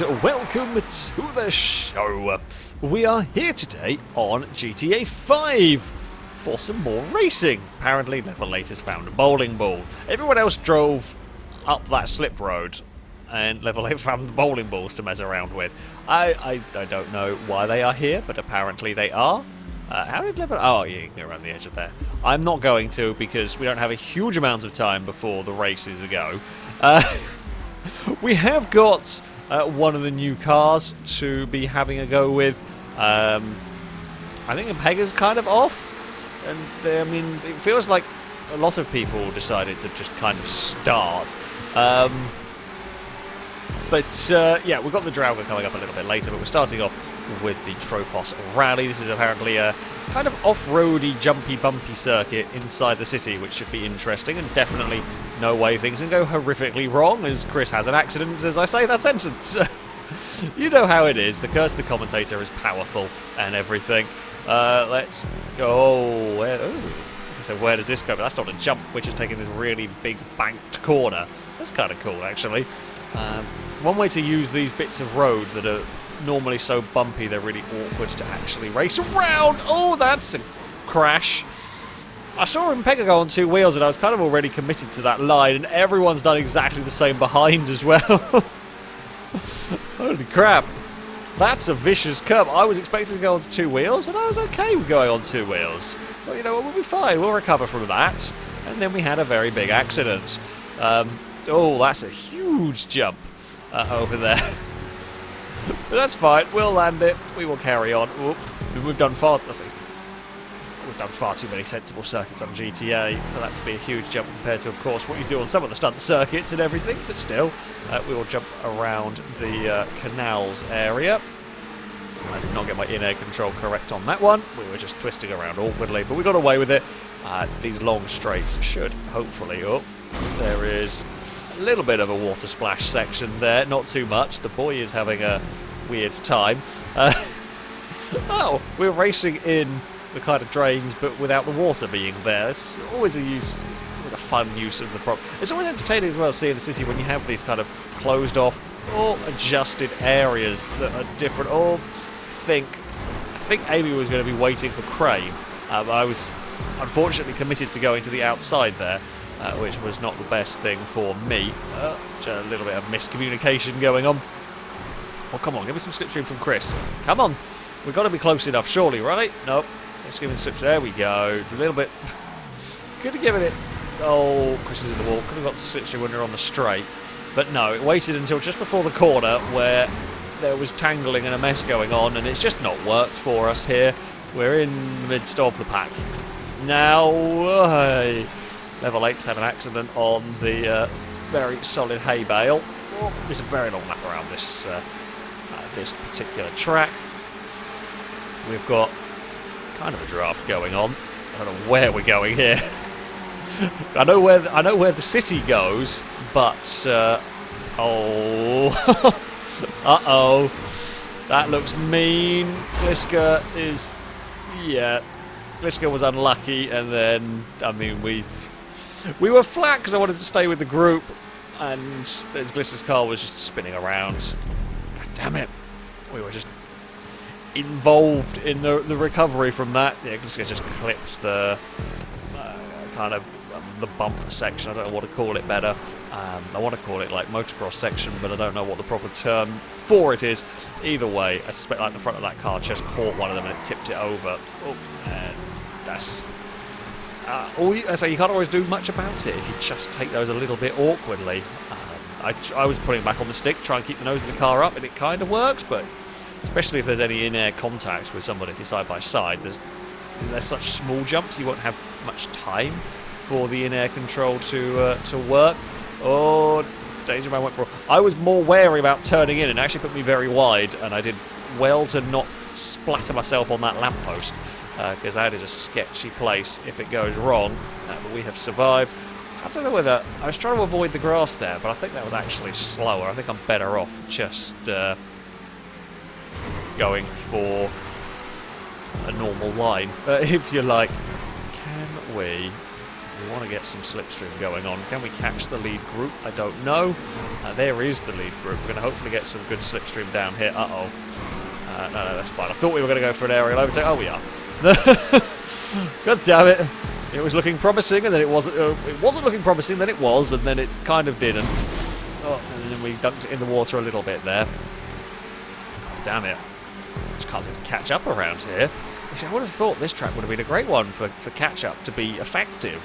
and welcome to the show. We are here today on GTA 5 for some more racing. Apparently Level 8 has found a bowling ball. Everyone else drove up that slip road and Level 8 found the bowling balls to mess around with. I don't know why they are here, but apparently they are. How did Level... Oh, yeah, you can go around the edge of there. I'm not going to because we don't have a huge amount of time before the races go. We have got one of the new cars to be having a go with. I think Impega's kind of off. And, I mean, it feels like a lot of people decided to just kind of start. Yeah, we've got the Draugur coming up a little bit later, but we're starting off with the Tropos rally. This is apparently a kind of off-roady, jumpy, bumpy circuit inside the city, which should be interesting, and definitely no way things can go horrifically wrong, as Chris has an accident as I say that sentence. You know how it is. The curse of the commentator is powerful and everything. Let's go. So where does this go? But that's not a jump, which is taking this really big banked corner. That's kind of cool, actually. One way to use these bits of road that are normally so bumpy they're really awkward to actually race around. Oh, that's a crash. I saw Impega go on two wheels and I was kind of already committed to that line, and everyone's done exactly the same behind as well. Holy crap. That's a vicious curb. I was expecting to go onto two wheels and I was okay with going on two wheels. Well, you know what, we'll be fine. We'll recover from that. And then we had a very big accident. Oh, that's a huge jump over there. But that's fine. We'll land it. We will carry on. We've done far too many sensible circuits on GTA for that to be a huge jump compared to, of course, what you do on some of the stunt circuits and everything. But still, we will jump around the canals area. I did not get my in-air control correct on that one. We were just twisting around awkwardly, but we got away with it. These long straights should hopefully... Oh, there is a little bit of a water splash section there. Not too much. The boy is having a weird time. Oh, we're racing in the kind of drains, but without the water being there. It's always a fun use of the prop. It's always entertaining as well seeing the city when you have these kind of closed off or adjusted areas that are different. Or I think Amy was going to be waiting for Crane. I was unfortunately committed to going to the outside there, which was not the best thing for me. Just a little bit of miscommunication going on. Well, come on, give me some slipstream from Chris. Come on, we've got to be close enough, surely, right? Nope. Let's give him the slipstream. There we go. A little bit. Could have given it. Oh, Chris is in the wall. Could have got the slipstream when we were on the straight. But no, it waited until just before the corner where there was tangling and a mess going on, and it's just not worked for us here. We're in the midst of the pack. Now, Level 8's had an accident on the very solid hay bale. Oh, it's a very long lap around this particular track. We've got kind of a draft going on. I don't know where we're going here. I know where the city goes, but uh-oh, that looks mean. Gliska was unlucky, and then I mean we were flat because I wanted to stay with the group, and Gliska's car was just spinning around. God damn it, we were just involved in the recovery from that. Yeah, Gliska just clipped the kind of the bump section. I don't know what to call it better. I want to call it like motocross section, but I don't know what the proper term for it is. Either way, I suspect like the front of that car just caught one of them and it tipped it over. Oh, and that's so you can't always do much about it if you just take those a little bit awkwardly. I was putting it back on the stick, try and keep the nose of the car up, and it kind of works, but especially if there's any in-air contact with somebody if you're side by side, there's such small jumps you won't have much time for the in-air control to work. Oh, danger man went for. I was more wary about turning in, and it actually put me very wide, and I did well to not splatter myself on that lamppost, because that is a sketchy place if it goes wrong. But we have survived. I don't know whether I was trying to avoid the grass there, but I think that was actually slower. I think I'm better off just going for a normal line, if you like. Can we We want to get some slipstream going on. Can we catch the lead group? I don't know. There is the lead group. We're going to hopefully get some good slipstream down here. Uh-oh. No, that's fine. I thought we were going to go for an aerial overtake. Oh, we are. God damn it. It was looking promising, and then it wasn't. It wasn't looking promising, then it was, and then it kind of didn't. Oh, and then we dunked it in the water a little bit there. God damn it. Just can't seem to catch up around here. You see, I would have thought this track would have been a great one for catch-up to be effective.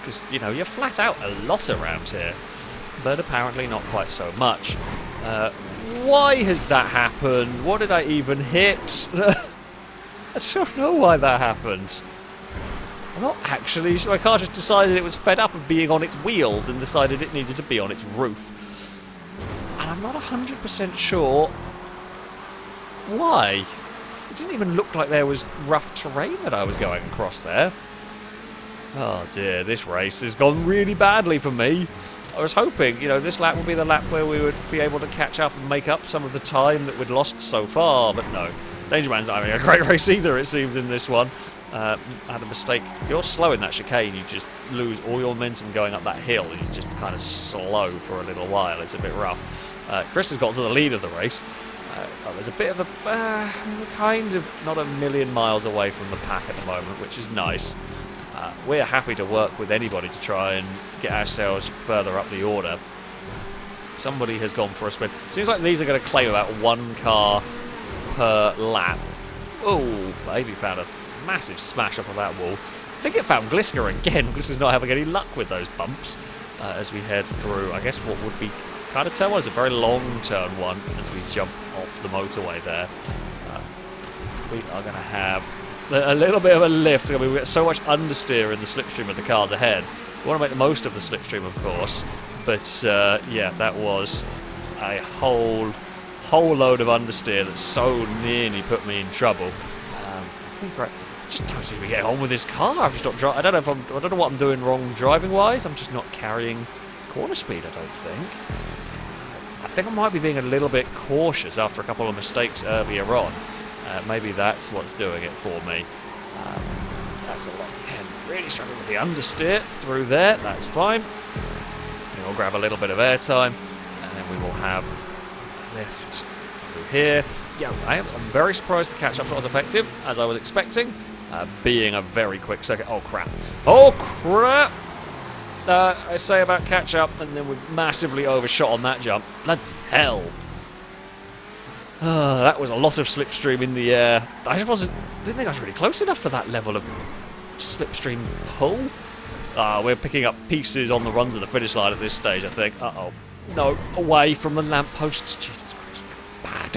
Because, you know, you're flat out a lot around here. But apparently not quite so much. Why has that happened? What did I even hit? I don't know why that happened. I'm not actually sure. My car just decided it was fed up of being on its wheels and decided it needed to be on its roof. And I'm not 100% sure why. It didn't even look like there was rough terrain that I was going across there. Oh dear, this race has gone really badly for me. I was hoping, you know, this lap would be the lap where we would be able to catch up and make up some of the time that we'd lost so far, but no. Danger Man's not having a great race either, it seems, in this one. Had a mistake. If you're slow in that chicane, you just lose all your momentum going up that hill, and you just kind of slow for a little while. It's a bit rough. Chris has got to the lead of the race. There's a bit of a... kind of not a million miles away from the pack at the moment, which is nice. We're happy to work with anybody to try and get ourselves further up the order. Somebody has gone for a spin. Seems like these are going to claim about one car per lap. Oh, baby found a massive smash off of that wall. I think it found Gliska again. Gliska's not having any luck with those bumps as we head through, I guess, what would be kind of turn one. It's a very long turn one as we jump off the motorway there. We are going to have a little bit of a lift. I mean, we get so much understeer in the slipstream of the cars ahead. We want to make the most of the slipstream, of course. But, yeah, that was a whole load of understeer that so nearly put me in trouble. I just don't seem to get on with this car. I've just not I don't know what I'm doing wrong driving-wise. I'm just not carrying corner speed, I don't think. I think I might be being a little bit cautious after a couple of mistakes earlier on. Maybe that's what's doing it for me. That's a lot. Again, really struggling with the understeer through there. That's fine. We'll grab a little bit of airtime, and then we will have a lift through here. Yeah, I'm very surprised the catch-up's not as effective as I was expecting, being a very quick second. Oh, crap. Oh, crap! I say about catch-up, and then we massively overshot on that jump. Bloody hell. That was a lot of slipstream in the air. I just didn't think I was really close enough for that level of slipstream pull. We're picking up pieces on the run to the finish line at this stage, I think. Uh-oh. No, away from the lampposts. Jesus Christ, bad.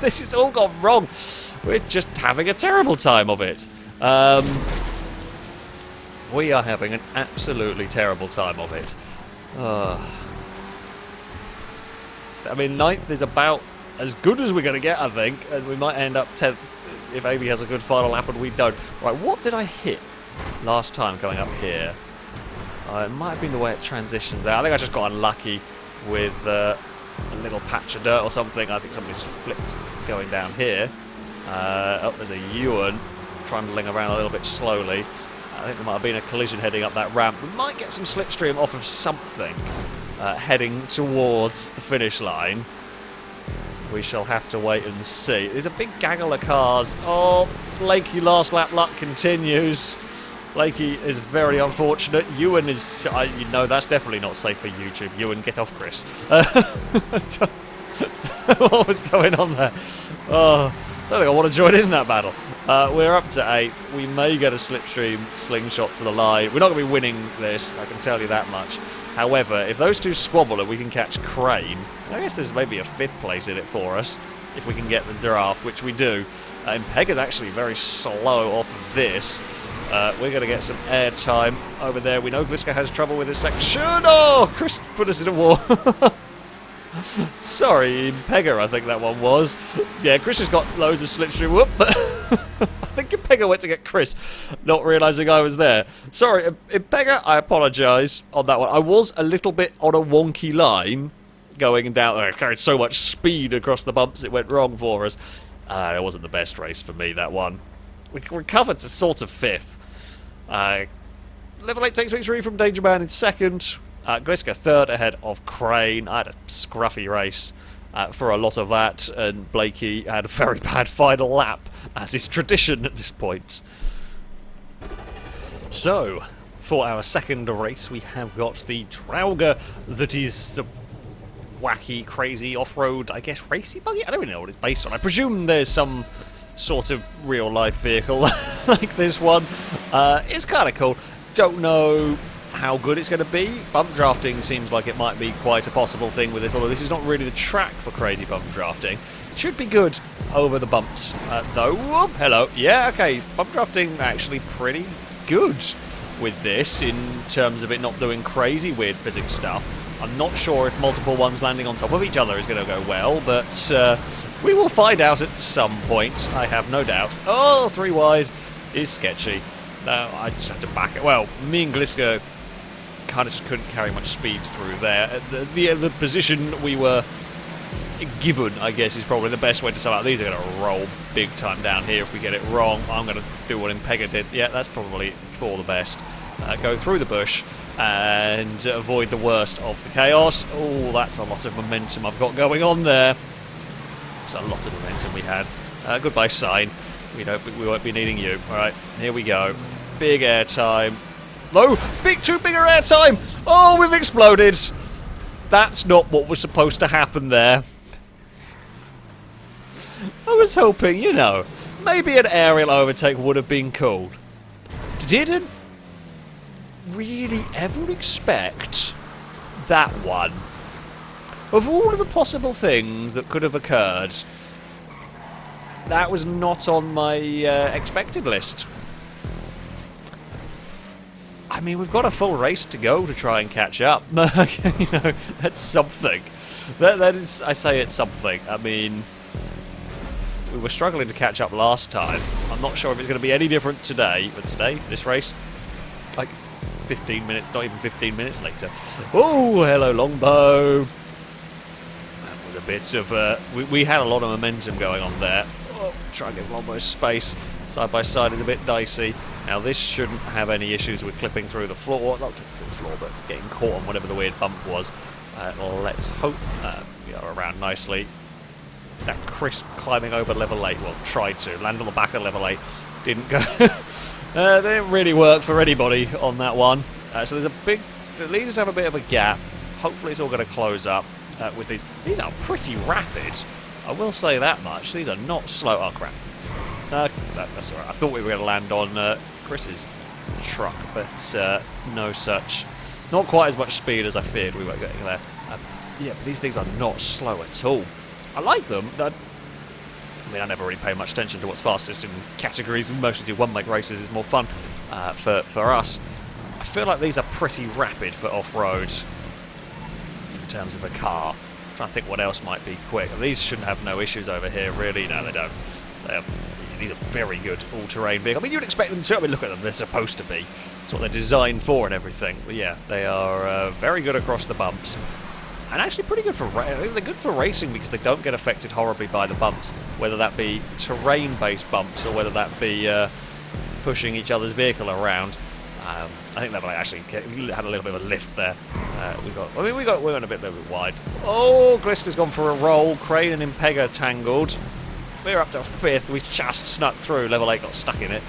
This has all gone wrong. We're just having a terrible time of it. We are having an absolutely terrible time of it. I mean, 9th is about as good as we're going to get, I think, and we might end up 10th if Amy has a good final lap and we don't. Right, what did I hit last time going up here? It might have been the way it transitioned there. I think I just got unlucky with a little patch of dirt or something. I think somebody just flipped going down here. Oh, there's a Ewan trundling around a little bit slowly. I think there might have been a collision heading up that ramp. We might get some slipstream off of something heading towards the finish line. We shall have to wait and see. There's a big gaggle of cars. Oh, Blakey last lap luck continues. Blakey is very unfortunate. Ewan is... you know, that's definitely not safe for YouTube. Ewan, get off Chris. What was going on there? Oh, don't think I want to join in that battle. We're up to 8th. We may get a slipstream slingshot to the line. We're not going to be winning this, I can tell you that much. However, if those two squabble and we can catch Crane, I guess there's maybe a 5th place in it for us, if we can get the draft, which we do. And Pega's actually very slow off of this. We're going to get some air time over there. We know Gliska has trouble with this section. Oh, Chris put us in a wall. Sorry, Pega, I think that one was. Yeah, Chris has got loads of slipstream. Whoop. I think Pega went to get Chris, not realising I was there. Sorry, Pega, I apologise on that one. I was a little bit on a wonky line going down there. I carried so much speed across the bumps it went wrong for us. It wasn't the best race for me, that one. We recovered to sort of 5th. Level 8 takes victory from Danger Man in second. Gliska third ahead of Crane. I had a scruffy race for a lot of that, and Blakey had a very bad final lap, as is tradition at this point. So, for our second race, we have got the Draugur, that is the wacky, crazy off-road, I guess, racy buggy? I don't really know what it's based on. I presume there's some sort of real-life vehicle like this one. It's kind of cool. Don't know how good it's going to be. Bump drafting seems like it might be quite a possible thing with this, although this is not really the track for crazy bump drafting. It should be good over the bumps, though. Whoop, hello. Yeah, okay. Bump drafting actually pretty good with this in terms of it not doing crazy weird physics stuff. I'm not sure if multiple ones landing on top of each other is going to go well, but we will find out at some point, I have no doubt. Oh, 3 wide is sketchy. No, I just had to back it. Well, me and Gliska kind of just couldn't carry much speed through there. The position we were given, I guess, is probably the best way to sum out. These are going to roll big time down here if we get it wrong. I'm going to do what Impega did. Yeah, that's probably for the best. Go through the bush and avoid the worst of the chaos. Oh, that's a lot of momentum I've got going on there. It's a lot of momentum we had. Goodbye, sign. We won't be needing you. All right, here we go. Big air time. No, too big air time. Oh, we've exploded. That's not what was supposed to happen there. I was hoping, you know, maybe an aerial overtake would have been cool. Didn't really ever expect that one. Of all of the possible things that could have occurred, that was not on my expected list. I mean, we've got a full race to go to try and catch up. You know, that's something. That is, I say it's something. I mean, we were struggling to catch up last time. I'm not sure if it's going to be any different today, but today, this race, like 15 minutes, not even 15 minutes later. Oh, hello, Longbow. That was a bit of, we had a lot of momentum going on there. Oh, try and give Longbow space. Side by side is a bit dicey. Now this shouldn't have any issues with clipping through the floor, not clipping through the floor, but getting caught on whatever the weird bump was. Let's hope we are around nicely. That Chris climbing over level 8, well, tried to, land on the back of level 8, didn't go. Didn't really work for anybody on that one. So there's a big, the leaders have a bit of a gap. Hopefully it's all going to close up with these. These are pretty rapid, I will say that much. These are not slow. Oh crap. That's alright. I thought we were going to land on Chris's truck, but no such. Not quite as much speed as I feared we were getting there. Yeah, but these things are not slow at all. I like them. I mean, I never really pay much attention to what's fastest in categories. We mostly do one-make races. It's more fun for us. I feel like these are pretty rapid for off-road in terms of a car. I'm trying to think what else might be quick. These shouldn't have no issues over here, really. No, they don't. These are very good all-terrain vehicles. I mean, you'd expect them to. I mean, look at them. They're supposed to be. It's what they're designed for and everything. But yeah, they are very good across the bumps. And actually pretty good for they're good for racing because they don't get affected horribly by the bumps, whether that be terrain-based bumps or whether that be pushing each other's vehicle around. I think level 8 actually had a little bit of a lift there. We went a little bit wide. Oh, Gliska's gone for a roll. Crane and Impega tangled. We're up to 5th. We just snuck through. Level 8 got stuck in it.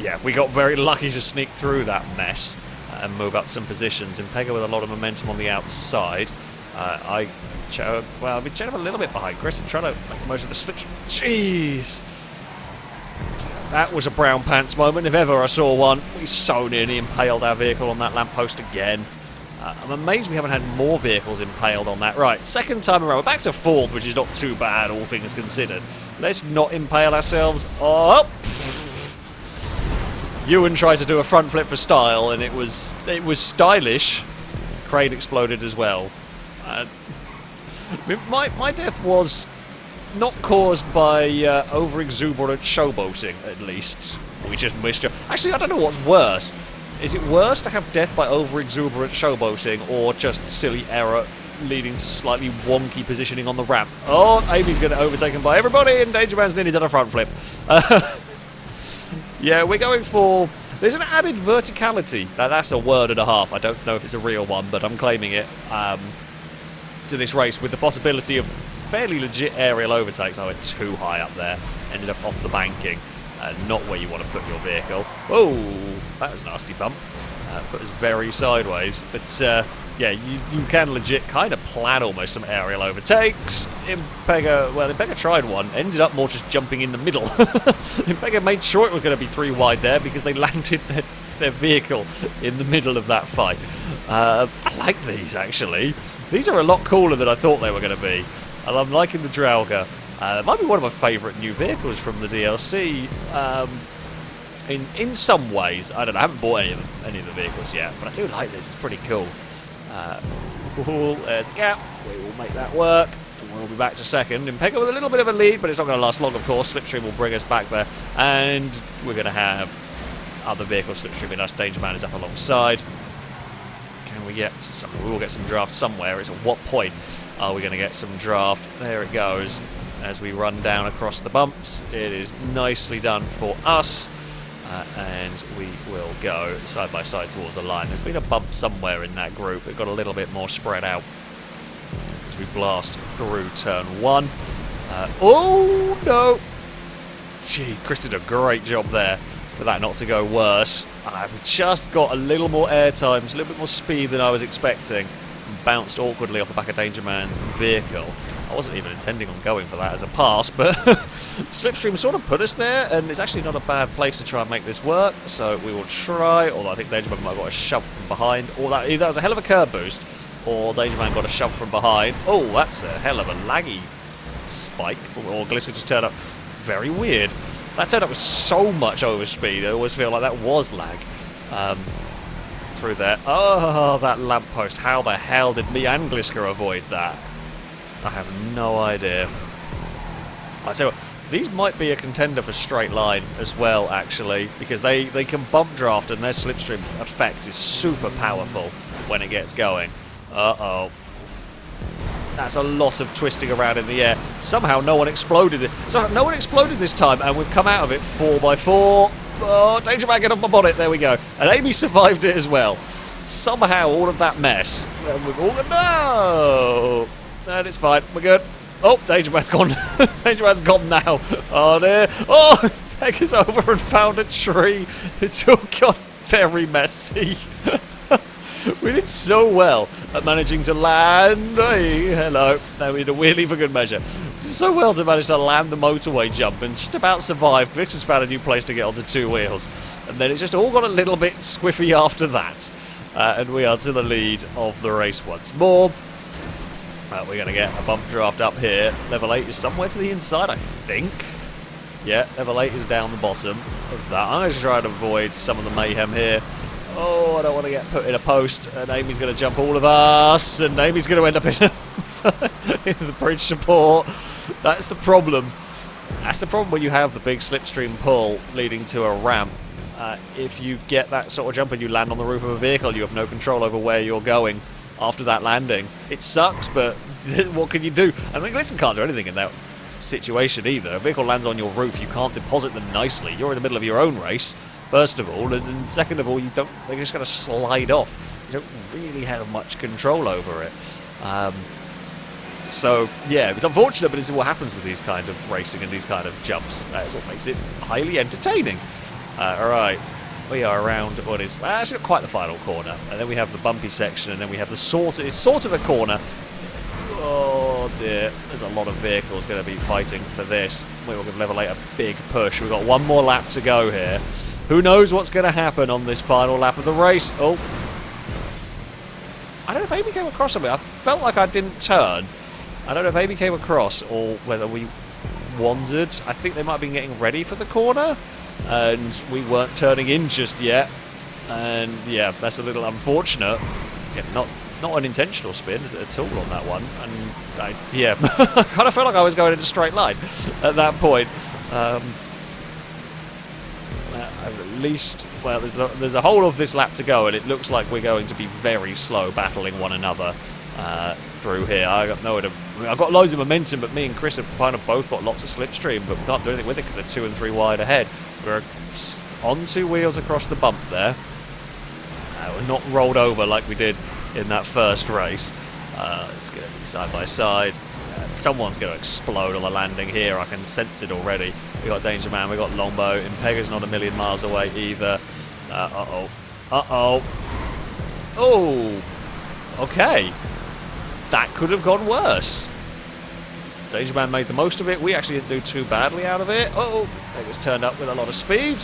Yeah, we got very lucky to sneak through that mess and move up some positions. Impega with a lot of momentum on the outside. I've been chatting a little bit behind Chris and trying to make most of the slips. Jeez! That was a brown pants moment, if ever I saw one. We so nearly impaled our vehicle on that lamppost again. I'm amazed we haven't had more vehicles impaled on that. Right, second time around. We're back to 4th, which is not too bad, all things considered. Let's not impale ourselves. Oh! Ewan tried to do a front flip for style, and it was stylish. Crane exploded as well. My death was not caused by over-exuberant showboating, at least. We just missed you. Actually, I don't know what's worse. Is it worse to have death by over-exuberant showboating, or just silly error leading to slightly wonky positioning on the ramp? Oh, Amy's getting overtaken by everybody, and Danger Man's nearly done a front flip. Yeah, we're going for There's an added verticality. Now, that's a word and a half. I don't know if it's a real one, but I'm claiming it to this race with the possibility of fairly legit aerial overtakes. I went too high up there. Ended up off the banking. Not where you want to put your vehicle. Oh, that was a nasty bump. Put us very sideways. But, yeah, you can legit kind of plan almost some aerial overtakes. Impega tried one, ended up more just jumping in the middle. Impega made sure it was going to be 3 wide there because they landed their vehicle in the middle of that fight. I like these, actually. These are a lot cooler than I thought they were going to be. And I'm liking the Draugur. It might be one of my favourite new vehicles from the DLC. In some ways, I don't know, I haven't bought any of the vehicles yet, but I do like this, it's pretty cool. There's a gap, we will make that work, and we'll be back to second. Impega with a little bit of a lead, but it's not going to last long, of course. Slipstream will bring us back there, and we're going to have other vehicles slipstreaming us. Danger Man is up alongside. Can we get some? We will get some draft somewhere. It's at what point are we going to get some draft? There it goes. As we run down across the bumps, it is nicely done for us. And we will go side by side towards the line. There's been a bump somewhere in that group. It got a little bit more spread out as we blast through turn 1. Oh no! Gee, Chris did a great job there for that not to go worse. I've just got a little more air times, a little bit more speed than I was expecting. And bounced awkwardly off the back of Danger Man's vehicle. I wasn't even intending on going for that as a pass, but Slipstream sort of put us there, and it's actually not a bad place to try and make this work, so we will try, although I think Danger Man might have got a shove from behind, or that either was a hell of a curb boost, or Danger Man got a shove from behind. Oh, that's a hell of a laggy spike, or Gliska just turned up very weird. That turned up with so much overspeed, I always feel like that was lag. Through there. Oh, that lamppost, how the hell did me and Gliska avoid that? I have no idea. I tell you what, these might be a contender for straight line as well, actually, because they can bump draft and their slipstream effect is super powerful when it gets going. Uh-oh. That's a lot of twisting around in the air. Somehow no one exploded it. So no one exploded this time, and we've come out of it 4x4. Oh, Danger Man, get off my bonnet. There we go. And Amy survived it as well. Somehow all of that mess. And we've all no. And it's fine. We're good. Oh, Danger Man's gone. Danger Man's gone now. Oh, dear. Oh, Peg is over and found a tree. It's all got very messy. We did so well at managing to land. Hey, hello. Now we did a wheelie for good measure. So well to manage to land the motorway jump and just about survive. Glitch has found a new place to get onto 2 wheels. And then it's just all got a little bit squiffy after that. And we are to the lead of the race once more. We're going to get a bump draft up here. Level 8 is somewhere to the inside, I think. Yeah, level 8 is down the bottom of that. I'm going to try to avoid some of the mayhem here. Oh, I don't want to get put in a post. And Amy's going to jump all of us. And Amy's going to end up in the bridge support. That's the problem. That's the problem when you have the big slipstream pull leading to a ramp. If you get that sort of jump and you land on the roof of a vehicle, you have no control over where you're going after that landing. It sucks, but what can you do? I mean, Glitson can't do anything in that situation either. A vehicle lands on your roof, you can't deposit them nicely. You're in the middle of your own race, first of all, and second of all, they're just going to slide off. You don't really have much control over it. So, yeah, it's unfortunate, but it's what happens with these kind of racing and these kind of jumps. That's what makes it highly entertaining. Alright, we are around what is actually not quite the final corner, and then we have the bumpy section, and then we have it's sort of a corner. Oh dear, there's a lot of vehicles going to be fighting for this. We will give level 8 a big push. We've got one more lap to go here. Who knows what's going to happen on this final lap of the race? Oh, I don't know if Amy came across on me. I felt like I didn't turn. I don't know if Amy came across or whether we wandered. I think they might have been getting ready for the corner, and we weren't turning in just yet. And yeah, that's a little unfortunate. Yeah, not an intentional spin at all on that one. And I kind of felt like I was going in a straight line at that point. At least, well, there's a whole of this lap to go, and it looks like we're going to be very slow battling one another through here. I've got loads of momentum, but me and Chris have kind of both got lots of slipstream, but we can't do anything with it because they're 2 and 3 wide ahead. We're on two wheels across the bump there. We're not rolled over like we did in that first race. It's going to be side by side. Someone's going to explode on the landing here. I can sense it already. We got Danger Man, we got Longbow. Impega's not a million miles away either. Uh-oh. Uh-oh. Oh. Okay. That could have gone worse. Danger Man made the most of it. We actually didn't do too badly out of it. Oh, it was turned up with a lot of speed.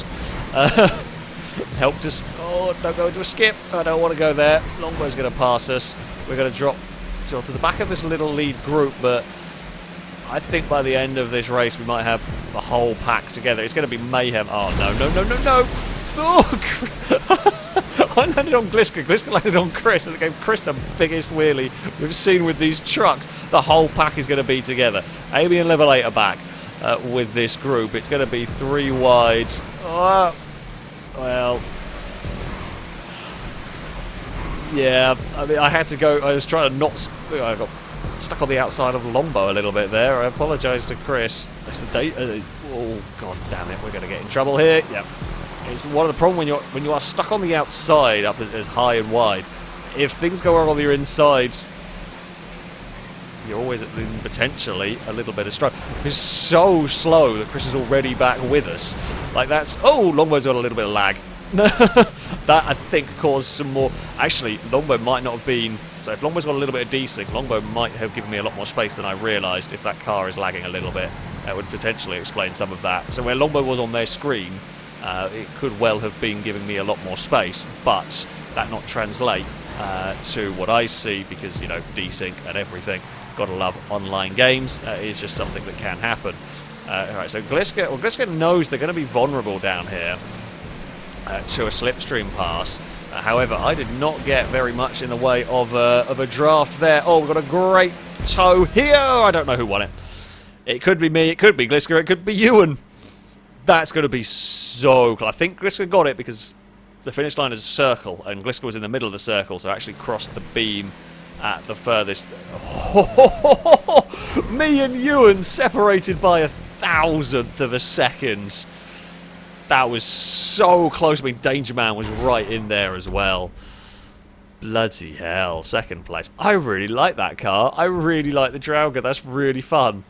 Helped us. Oh, don't go into a skip. I don't want to go there. Longbow's going to pass us. We're going to drop to the back of this little lead group, but I think by the end of this race we might have the whole pack together. It's going to be mayhem. Oh, no, no, no, no, no. Oh, I landed on Gliska. Gliska landed on Chris, and it gave Chris the biggest wheelie we've seen with these trucks. The whole pack is going to be together. Amy and Level 8 are back with this group. It's going to be 3 wide. Oh, well, yeah. I mean, I had to go. I was trying to not. I got stuck on the outside of the Longbow a little bit there. I apologise to Chris. Oh, god damn it! We're going to get in trouble here. Yep. It's one of the problem when you are stuck on the outside up as high and wide. If things go wrong on your inside, you're always in potentially a little bit of struggle. It's so slow that Chris is already back with us. Like that's... Oh, Longbow's got a little bit of lag. That, I think, caused some more... Actually, Longbow might not have been... So if Longbow's got a little bit of desync, Longbow might have given me a lot more space than I realised. If that car is lagging a little bit, that would potentially explain some of that. So where Longbow was on their screen, it could well have been giving me a lot more space, but that not translate to what I see, because, you know, desync and everything. Gotta love online games. That is just something that can happen. Alright, so Gliska knows they're going to be vulnerable down here to a slipstream pass. However, I did not get very much in the way of a draft there. Oh, we've got a great tow here. I don't know who won it. It could be me, it could be Gliska, it could be Ewan. That's going to be so close. I think Gliska got it because the finish line is a circle, and Gliska was in the middle of the circle, so actually crossed the beam at the furthest. Oh, me and Ewan separated by 1,000th of a second. That was so close. I mean, Danger Man was right in there as well. Bloody hell. Second place. I really like that car. I really like the Draugur. That's really fun.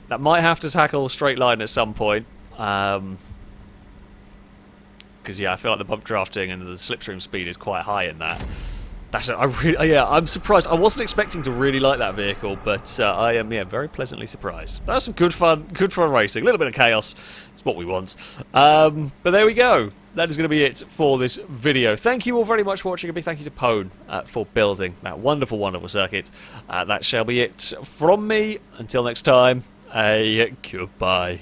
That might have to tackle a straight line at some point. Because, yeah, I feel like the bump drafting and the slipstream speed is quite high in that. I'm surprised. I wasn't expecting to really like that vehicle, but I am, very pleasantly surprised. That was some good fun racing. A little bit of chaos. It's what we want. But there we go. That is going to be it for this video. Thank you all very much for watching. A big thank you to Pone for building that wonderful, wonderful circuit. That shall be it from me. Until next time, goodbye.